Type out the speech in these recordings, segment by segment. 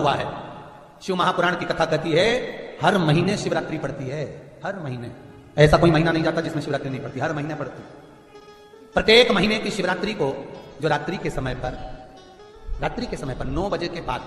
हुआ है। शिव महापुराण की कथा कहती है हर महीने शिवरात्रि पड़ती है, हर महीने। ऐसा कोई महीना नहीं जाता जिसमें शिवरात्रि नहीं पड़ती, हर महीने पड़ती। प्रत्येक महीने की शिवरात्रि को जो रात्रि के समय पर 9 बजे के बाद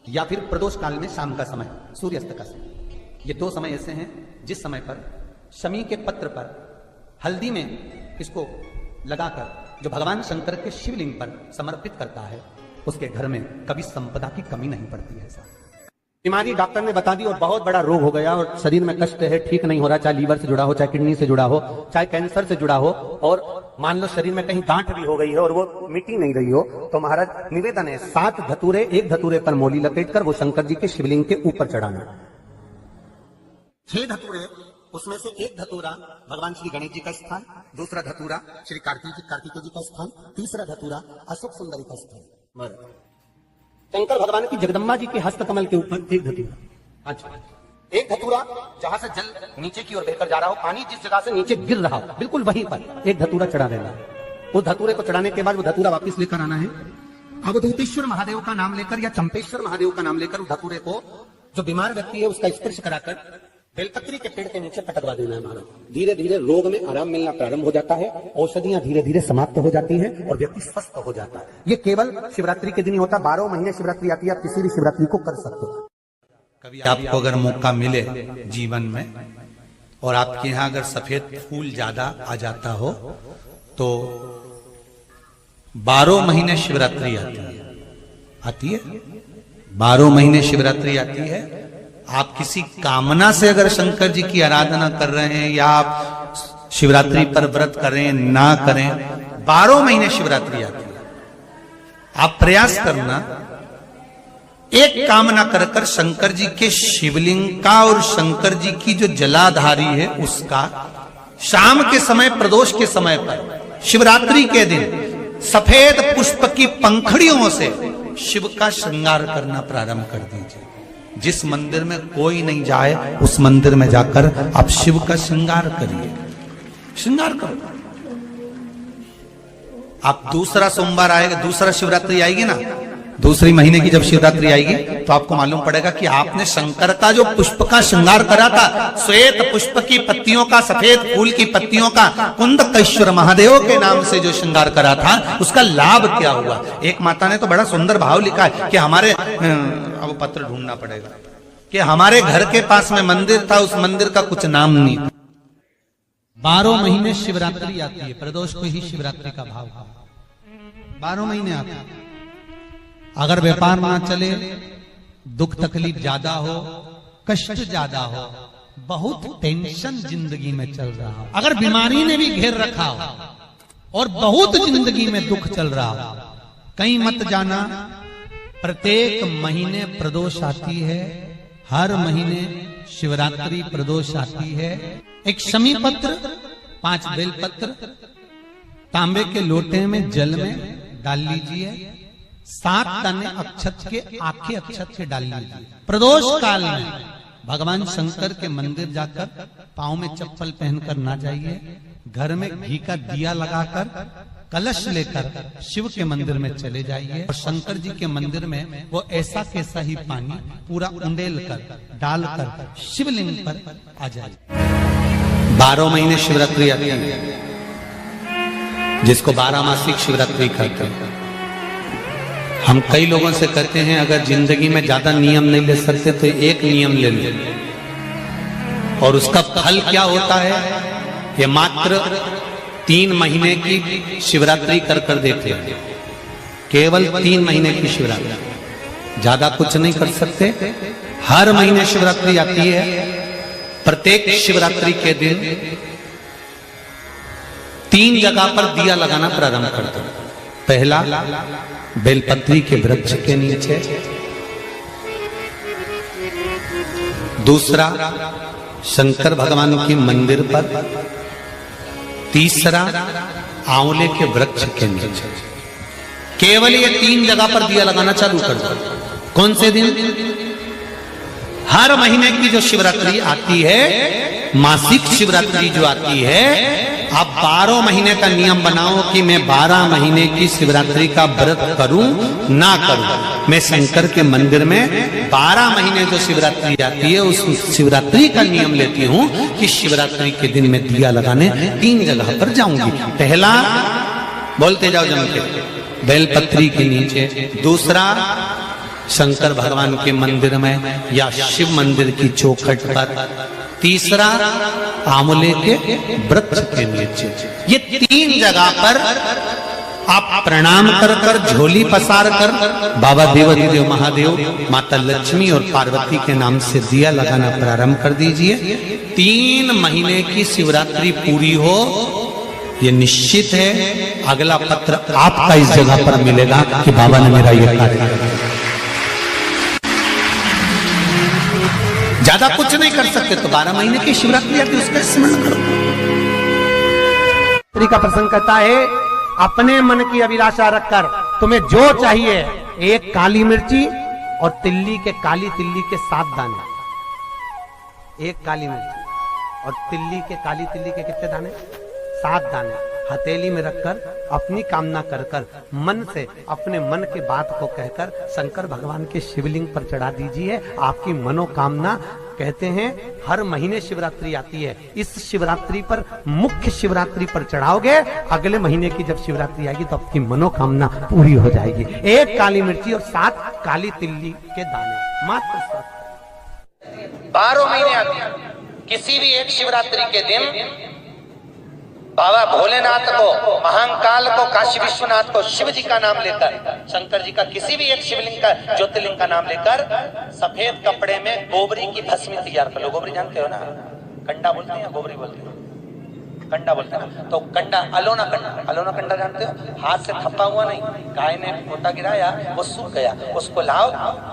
या फिर प्रदोष काल में शाम का समय, सूर्यास्त का समय, ये 2 समय ऐसे हैं जिस समय पर शमी के पत्र पर हल्दी में इसको लगाकर जो भगवान शंकर के शिवलिंग पर समर्पित करता है उसके घर में कभी संपदा की कमी नहीं पड़ती है। बीमारी डॉक्टर ने बता दी और बहुत बड़ा रोग हो गया और शरीर में कष्ट है, ठीक नहीं हो रहा, चाहे लीवर से जुड़ा हो, चाहे किडनी से जुड़ा हो, चाहे कैंसर से जुड़ा हो, और मान लो शरीर में कहीं गांठ भी हो गई है और वो मिट ही नहीं रही हो, तो महाराज निवेदन है 7 धतूरे, एक धतूरे पर मोली लपेटकर वो शंकर जी के शिवलिंग के ऊपर चढ़ाना। 6 धतूरे, उसमें से एक धतूरा भगवान श्री गणेश जी का स्थान, दूसरा धतूरा श्री कार्तिकेय जी का स्थान, तीसरा धतूरा अशोक सुंदरी का स्थान। शंकर भगवान की जगदम्बा जी के हस्तकमल के ऊपर एक धतूरा। अच्छा, एक धतूरा जहां से जल नीचे की ओर बहकर जा रहा हो, पानी जिस जगह से नीचे गिर रहा हो, बिल्कुल वहीं पर एक धतूरा चढ़ा देना। उस धतूरे को चढ़ाने के बाद वो धतूरा वापस लेकर आना है। अवधूतेश्वर महादेव का नाम लेकर या चंपेश्वर महादेव का नाम लेकर उस धतूरे को जो बीमार व्यक्ति है उसका स्पर्श कराकर बेलपत्री के पेड़ के नीचे पटकवा देना है महाराज। धीरे धीरे रोग में आराम मिलना प्रारंभ हो जाता है, औषधियां धीरे धीरे समाप्त हो जाती हैं और व्यक्ति स्वस्थ हो जाता है। ये केवल शिवरात्रि के दिन ही होता, 12 महीने शिवरात्रि आती है, आप किसी भी शिवरात्रि को कर सकते हो। कभी आपको अगर मौका मिले जीवन में और आपके यहाँ अगर सफेद फूल ज्यादा आ जाता हो तो 12 महीने शिवरात्रि आती है 12 महीने शिवरात्रि आती है। आप किसी कामना से अगर शंकर जी की आराधना कर रहे हैं या आप शिवरात्रि पर व्रत करें ना करें, 12 महीने शिवरात्रि आती है। आप प्रयास करना, एक कामना कर शंकर जी के शिवलिंग का और शंकर जी की जो जलाधारी है उसका शाम के समय, प्रदोष के समय पर, शिवरात्रि के दिन सफेद पुष्प की पंखड़ियों से शिव का श्रृंगार करना प्रारंभ कर दीजिए। जिस मंदिर में कोई नहीं जाए उस मंदिर में जाकर आप शिव का श्रृंगार करिए, श्रृंगार करो। आप दूसरा सोमवार आएगा, दूसरा शिवरात्रि आएगी ना, दूसरी महीने की जब शिवरात्रि आएगी तो आपको मालूम पड़ेगा कि आपने शंकर का जो पुष्प का श्रृंगार करा था, श्वेत पुष्प की पत्तियों का, सफेद फूल की पत्तियों का, कुंदकेश्वर महादेव के नाम से जो श्रृंगार करा था उसका लाभ क्या हुआ। एक माता ने तो बड़ा सुंदर भाव लिखा है कि हमारे, अब पत्र ढूंढना पड़ेगा, कि हमारे घर के पास में मंदिर था, उस मंदिर का कुछ नाम नहीं। 12 महीने शिवरात्रि आती है, प्रदोष को ही शिवरात्रि का भाव है, 12 महीने आते हैं। अगर व्यापार ना चले, दुख तकलीफ ज्यादा हो, कष्ट ज्यादा हो, बहुत टेंशन जिंदगी में चल रहा हो, अगर बीमारी ने भी घेर रखा हो और बहुत जिंदगी में दुख चल रहा हो, कहीं मत जाना। प्रत्येक महीने प्रदोष आती है, हर महीने शिवरात्रि प्रदोष आती है। एक शमी पत्र, 5 बेलपत्र तांबे के लोटे में जल में डाल लीजिए, 7 दाने अक्षत के, आखे अक्षत के डाल लीजिए। प्रदोष काल में भगवान शंकर के मंदिर जाकर पांव में चप्पल पहनकर ना जाइए, घर में घी का दिया लगाकर कलश लेकर शिव के मंदिर में चले जाइए और शंकर जी के मंदिर में वो ऐसा कैसा ही पानी पूरा उंडेल कर डालकर शिवलिंग पर आ जाए। 12 महीने शिवरात्रि आती है, जिसको 12 मासिक शिवरात्रि कहते हैं। हम कई लोगों से कहते हैं अगर जिंदगी में ज्यादा नियम नहीं ले सकते तो एक नियम ले लो, और उसका फल क्या होता है ये मात्र 3 महीने की शिवरात्रि कर देते हैं। केवल 3 महीने की शिवरात्रि, ज्यादा कुछ नहीं कर सकते। हर महीने शिवरात्रि आती है। प्रत्येक शिवरात्रि के दिन 3 जगह पर दिया लगाना प्रारंभ कर दो। पहला बेलपत्री के वृक्ष के नीचे, दूसरा शंकर भगवान के मंदिर पर, तीसरा आंवले के वृक्ष के नीचे। केवल ये 3 जगह पर दिया लगाना चालू कर दो। कौन से दिन? हर महीने की जो शिवरात्रि आती है, मासिक शिवरात्रि जो आती है, आप 12 महीने का नियम बनाओ कि मैं 12 महीने की शिवरात्रि का व्रत करूं ना करूं। मैं शंकर के मंदिर में 12 महीने जो शिवरात्रि आती है उस शिवरात्रि का नियम लेती हूं कि शिवरात्रि के दिन मैं दिया लगाने 3 जगह पर जाऊंगी। पहला, बोलते जाओ जम के, बेलपत्री के नीचे। दूसरा, शंकर भगवान के मंदिर में या शिव मंदिर की चौखट पर। तीसरा, आंवले के वृक्ष के नीचे। ये 3 जगह पर आप प्रणाम कर कर, झोली पसार कर बाबा देवाधिदेव महादेव, माता लक्ष्मी और पार्वती के नाम से दिया लगाना प्रारंभ कर दीजिए। 3 महीने की शिवरात्रि पूरी हो, ये निश्चित है अगला पत्र आपका इस जगह पर मिलेगा कि बाबा ने मेरा ये कार्य किया। ज्यादा कुछ नहीं कर सकते तो 12 महीने की शिवरात्रि आती है, उसका स्मरण करो। का प्रसंग कहता है, अपने मन की अभिलाषा रखकर तुम्हें जो चाहिए, एक काली मिर्ची और तिल्ली के, काली तिल्ली के 7 दाने। एक काली मिर्ची और तिल्ली के, काली तिल्ली के कितने दाने? 7 दाने हथेली में रखकर अपनी कामना कर कर मन से अपने मन की बात को कहकर शंकर भगवान के शिवलिंग पर चढ़ा दीजिए। आपकी मनोकामना, कहते हैं हर महीने शिवरात्रि आती है, इस शिवरात्रि पर, मुख्य शिवरात्रि पर चढ़ाओगे, अगले महीने की जब शिवरात्रि आएगी तो आपकी मनोकामना पूरी हो जाएगी। 1 काली मिर्ची और 7 काली तिल्ली के दाने, मात्र 7। 12 महीने आती है। किसी भी एक शिवरात्रि के दिन बाबा भोलेनाथ को, महाकाल को, काशी विश्वनाथ को, शिव जी का नाम लेकर, शंकर जी का किसी भी एक शिवलिंग का, ज्योतिर्लिंग का नाम लेकर सफेद कपड़े में गोबरी की भस्मी तैयार कर लो। गोबरी जानते हो ना, कंडा बोलते हैं या गोबरी बोलते हैं? कंडा बोलते हैं। तो कंडा, अलोना कंडा, अलोना कंडा जानते हो? हाथ से थप्पा हुआ नहीं, गाय ने पोता गिराया, वो सूख गया, उसको लाओ,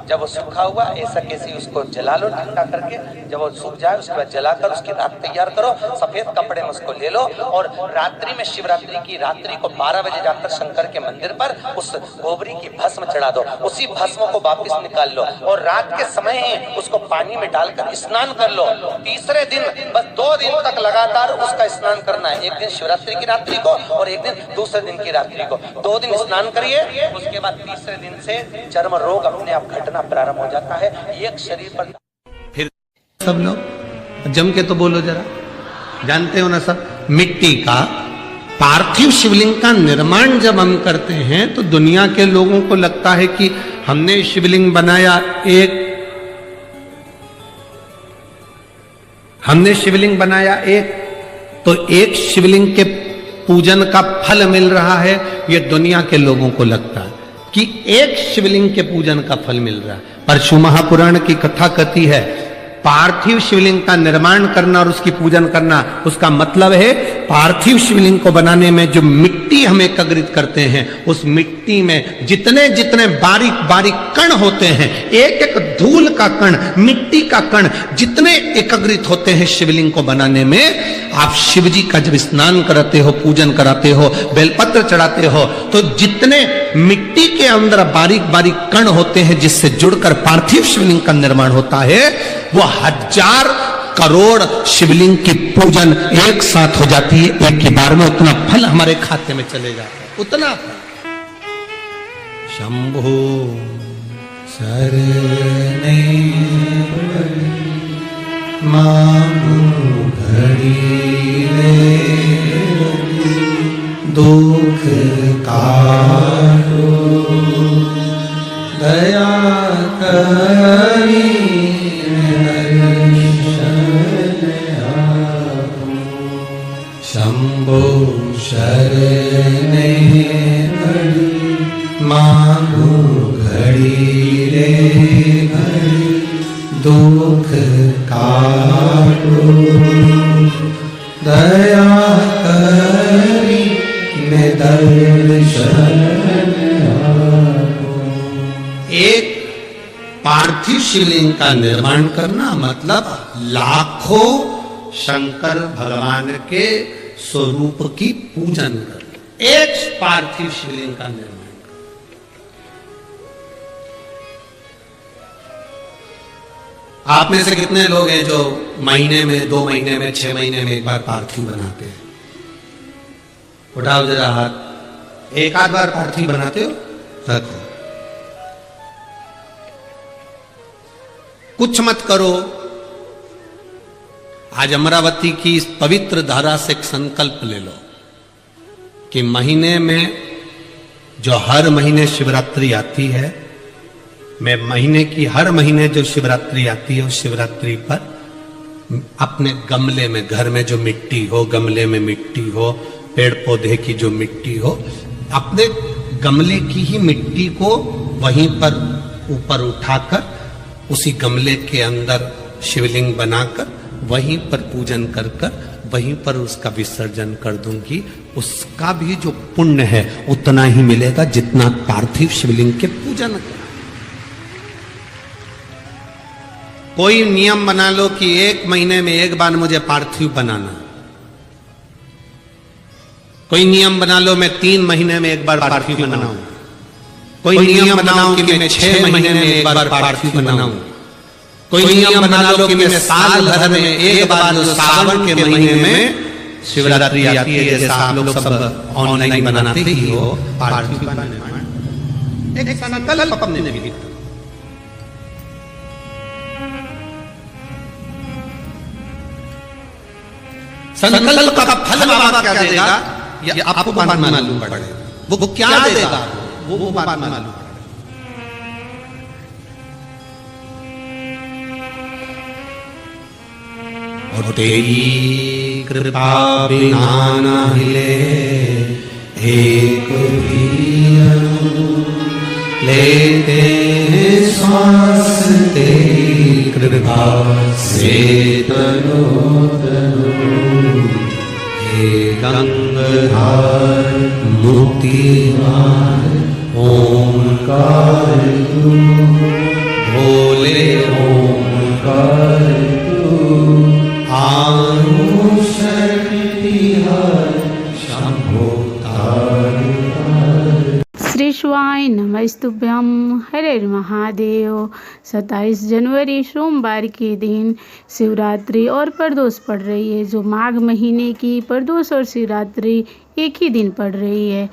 जब वो सूखा हुआ ऐसा कैसे उसको जला लो ठंडा करके, जब वो सूख जाए उसके बाद जलाकर उसकी राख तैयार करो, सफेद कपड़े में उसको ले लो और रात्रि में, शिवरात्रि की रात्रि को 12 बजे जाकर शंकर के मंदिर पर उस गोबरी की भस्म चढ़ा दो। उसी भस्म को वापिस निकाल लो और रात के समय ही उसको पानी में डालकर स्नान कर लो। तीसरे दिन, बस 2 दिन तक लगातार उसका स्नान करना है। एक दिन शिवरात्रि की रात्रि को और एक दिन दूसरे दिन की रात्रि को। 2 दिन स्नान करिए, उसके बाद तीसरे दिन से चर्म रोग अपने आप घटना प्रारंभ हो जाता है। एक शरीर पर फिर सब लोग जम के तो बोलो जरा, जानते हो ना सब, मिट्टी का पार्थिव शिवलिंग का निर्माण जब हम करते हैं तो दुनिया के लोगों को लगता है कि हमने शिवलिंग बनाया, हमने शिवलिंग बनाया एक, तो एक शिवलिंग के पूजन का फल मिल रहा है। ये दुनिया के लोगों को लगता है कि एक शिवलिंग के पूजन का फल मिल रहा है, पर शिव महापुराण की कथा कहती है पार्थिव शिवलिंग का निर्माण करना और उसकी पूजन करना, उसका मतलब है पार्थिव शिवलिंग को बनाने में जो मिट्टी हम एकत्रित करते हैं, उस मिट्टी में जितने जितने बारीक बारीक कण होते हैं, एक एक धूल का कण, मिट्टी का कण जितने एकत्रित होते हैं शिवलिंग को बनाने में, आप शिव जी का जब स्नान कराते हो, पूजन कराते हो, बेलपत्र चढ़ाते हो, तो जितने मिट्टी के अंदर बारीक बारीक कण होते हैं जिससे जुड़कर पार्थिव शिवलिंग का निर्माण होता है, वो 1000 करोड़ शिवलिंग की पूजन एक साथ हो जाती है। एक ही बार में उतना फल हमारे खाते में चले जाता है, उतना। शंभो शरणे मांगू घड़ी रे, दुख काटो दया करी, शंभो शरणे घड़ी मांगू घड़ी रे घड़ी, दुख काटो दया करी, मैं दर्शन आपो। एक पार्थिव शिवलिंग का निर्माण करना मतलब लाखों शंकर भगवान के स्वरूप की पूजन कर, एक पार्थिव शिवलिंग का निर्माण। आप में से कितने लोग हैं जो महीने में, 2 महीने में, 6 महीने में एक बार पार्थिव बनाते हैं? उठाओ जरा हाथ, एक आध बार पार्थिव बनाते हो, रखो। कुछ मत करो। आज अमरावती की इस पवित्र धारा से एक संकल्प ले लो कि महीने में जो हर महीने शिवरात्रि आती है, मैं महीने की हर महीने जो शिवरात्रि आती है, उस शिवरात्रि पर अपने गमले में, घर में जो मिट्टी हो, गमले में मिट्टी हो, पेड़ पौधे की जो मिट्टी हो, अपने गमले की ही मिट्टी को वहीं पर ऊपर उठाकर उसी गमले के अंदर शिवलिंग बनाकर वहीं पर पूजन कर कर वहीं पर उसका विसर्जन कर दूंगी। उसका भी जो पुण्य है उतना ही मिलेगा जितना पार्थिव शिवलिंग के पूजन का। कोई नियम बना लो कि 1 महीने में 1 बार मुझे पार्थिव बनाना। कोई नियम बना लो मैं 3 महीने में 1 बार पार्थिव बनाऊं। कोई नियम बनाओ कि मैं 6 महीने में 1 बार पार्थिव बनाऊं। कोई नियम बना लो कि मैं साल भर में 1 बार जो सावन के महीने में शिवरात्रि आती है, जैसा आप लोग सब ऑनलाइन बनाते ही हो, पार्थिव बनाने एक संकल्प अपने लिए। संकल्प का फल बाबा क्या देगा ये आपको बात मालूम पड़ेगा। वो क्या देगा वो बात मालूम पड़ेगा। और तेरी कृपा बिना न हिले एक भी अणु, लेते हैं श्वास तेरी कृपा से तनो तनो। हे गंगाधर मुक्तिदार ओंकार तू, भोले ओंकार तू, आनु शक्ति हर शंभो तारिका। श्री शिवाय नमस्तुभ्यम। हरे महादेव। 27 जनवरी सोमवार के दिन शिवरात्रि और प्रदोष पड़ रही है, जो माघ महीने की प्रदोष और शिवरात्रि एक ही दिन पड़ रही है।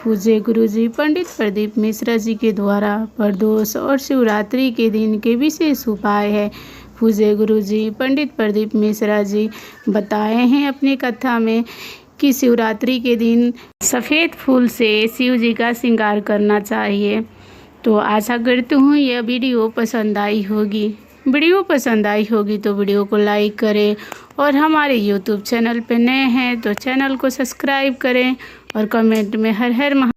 पूज्य गुरुजी पंडित प्रदीप मिश्रा जी के द्वारा प्रदोष और शिवरात्रि के दिन के विशेष उपाय है। पूज्य गुरुजी पंडित प्रदीप मिश्रा जी बताए हैं अपनी कथा में कि शिवरात्रि के दिन सफ़ेद फूल से शिव जी का श्रृंगार करना चाहिए। तो आशा करती हूँ यह वीडियो पसंद आई होगी। वीडियो पसंद आई होगी तो वीडियो को लाइक करें, और हमारे यूट्यूब चैनल पर नए हैं तो चैनल को सब्सक्राइब करें, और कमेंट में हर हर